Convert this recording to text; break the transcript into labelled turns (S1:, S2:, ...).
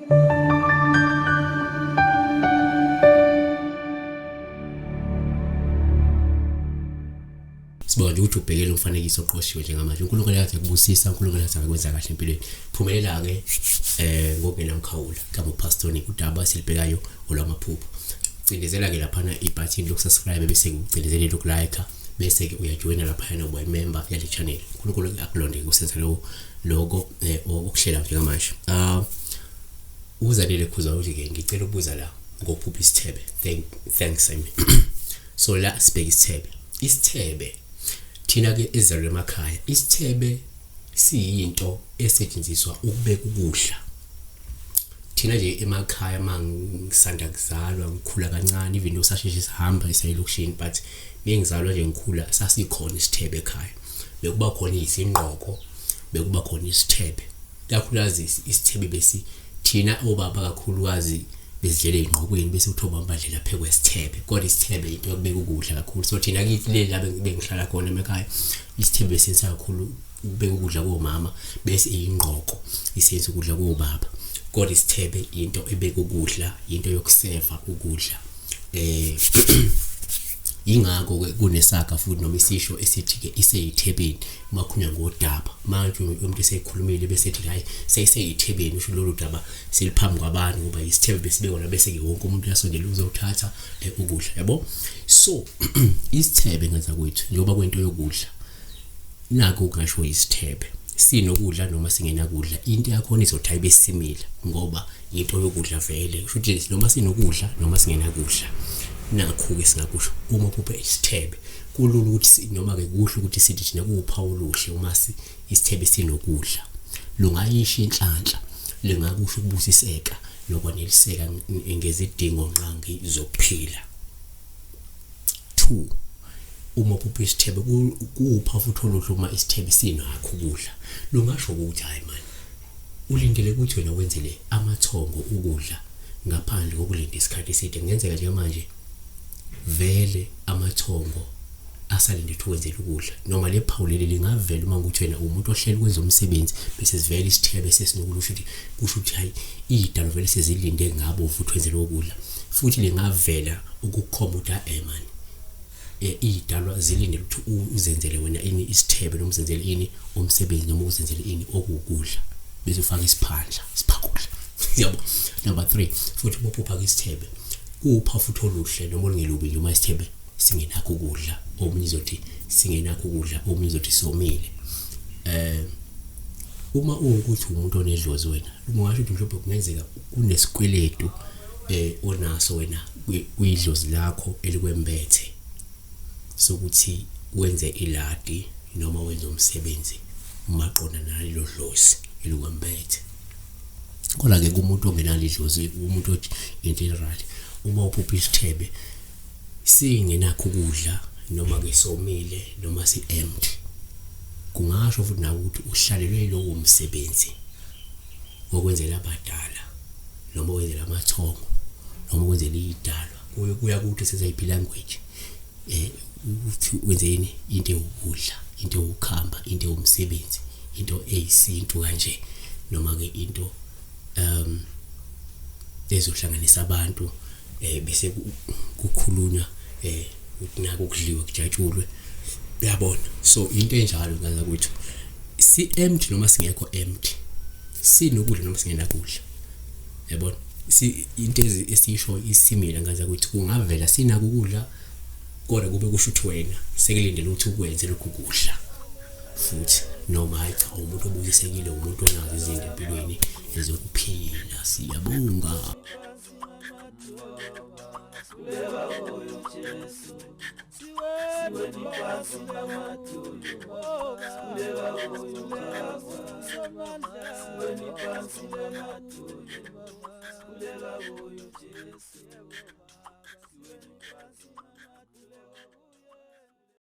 S1: Sibona nje ukuthi ubhekele umfanekiso oqoshiwe njengamanje uNkulunkulu yathi kubusisa uNkulunkulu yathi akwenza kahle empilweni phumelela ke ngokungenamkhawula kama pastor Nick udaba silibhekayo olwamaphupho cindezela ke lapha ibutton lokusubscribe bese ucindezela lokulike bese ke uyajoina lapha na uba member yale channel uNkulunkulu akulonde kusenza logo okuhlela njengamanje uzalile khuza uthi ke ngicela ukubuza la ngophupha isithebe thanks Amy so la sibheka isithebe thina ke ezalwe emakhaya isithebe siyinto esetshenziswa ukubeka ukudla thina nje emakhaya mangisanda kuzalwa ngikhula kancane even usasheshe sihamba isayilokishini but bengizalwa nje ngikhula sasikhona isithebe ekhaya bekuba khona izingqoko bekuba khona isithebe kakhulukazi isithebe bese thina obaba kakhulukazi bezidlela ingqokweni bese uthoba ambadlela phekwe isithebe kodwa isithebe into yokubeka ukudla kakhulu so thina kithi le la bengihlala khona emakhaya isithebe senza kakhulu ubeka ukudla komama bese ingqoko isenza ukudla kobaba kodwa isithebe into ebeka ukudla into yokuseva ukudla ingakho kunesaka futhi noma isisho esithi ke iseyithebeni makhunya ngodaba manje umuntu esekhulumile bese ethi hayi seyithebeni usho lolu daba siliphambi kwabantu ngoba isithebe besibekona bese ke wonke umuntu uyasondela uzothatha ukudla yabo so isithebe ngaza kwethu njoba kwento yokudla nako kungasho isithebe sinokudla noma singenakudla into yakho izothi ayibesimile ngoba into yokudla vele usho ukuthi noma sinokudla noma singenakudla nakho ke singakusho uma kuphe isithebe kulula ukuthi noma ke kuhle ukuthi sithi thina kuwuphawu luhle uma isithebe sinokudla lungayisha inhlanhla lingakusho ukubusiseka nokwaneliseka ngezidingo nqangi zokuphila 2 uma kuphe isithebe kuwupha futhi oluhle uma isithebe sinakho ukudla lungasho ukuthi hayi man ulindele ukuthi wena wenzele amathongo ukudla ngaphandle kokulinda isikhathi eside ngenzeka nje manje vele amathongo asalinde ukwenzela ukudla noma le phawuleli lingavela uma ukuthi wena umuntu ohleli kwenza umsebenzi bese sivela isithebe sesinokudla ukuthi kusho ukuthi hayi idalo vele sezilinde ngabo futhi wenzela ukudla futhi lingavela ukukhomba ukuthi man idalwa zilinde ukuthi uzenzele wena ini isithebe noma uzenzele ini umsebenzi noma uzenzele ini okukudla bese ufaka isiphandla siphakudla yabo number 3 futhi uphupha isithebe upha futhi oluhle noma olungelubi nje uma isithebe singenakho ukudla omunye uzothi singenakho ukudla omunye uzothi somile uma ukuthi umuntu onedlozi wena ungasho ukuthi mhlawumbe kungenzeka kunesikweletu onaso wena kuyidlozi lakho elikwembethe sokuthi wenze iladi noma wenze umsebenzi maqona nalelo dlozi elikwembethe kodwa ke kumuntu ongenalo idlozi umuntu othi general uma uphupha isithebe singenakho ukudla noma ke somile noma si-empty kungasho futhi nawe ukuthi uhlalelwe lowo umsebenzi wokwenzela abadala noma wenzela amathongo noma wenzela idalwa kuya ukuthi sezayiphi language uthi wenzeni into ukudla into ukukhamba into umsebenzi into eyisintu kanje noma ke into ezohlanganisa abantu bese kukhulunywa nako kudliwa kujatshulwe uyabona so into enjalo ngaza ukuthi si empty noma singekho empty sinokudla noma singenakudla yabona si into esisho isimila ngaza ukuthi kungavela sinako ukudla kodwa kube kusho ukuthi wena sekulindele ukuthi ukwenze lokhu kudla futhi noma hayi cha umuntu obuyisekile umuntu onazo izinto empilweni ezokuphila siyabonga Kuleba oyo Jesu siwe ni pasi na matulu Kuleba oyo Baba siwe ni pasi na matulu Kuleba oyo Jesu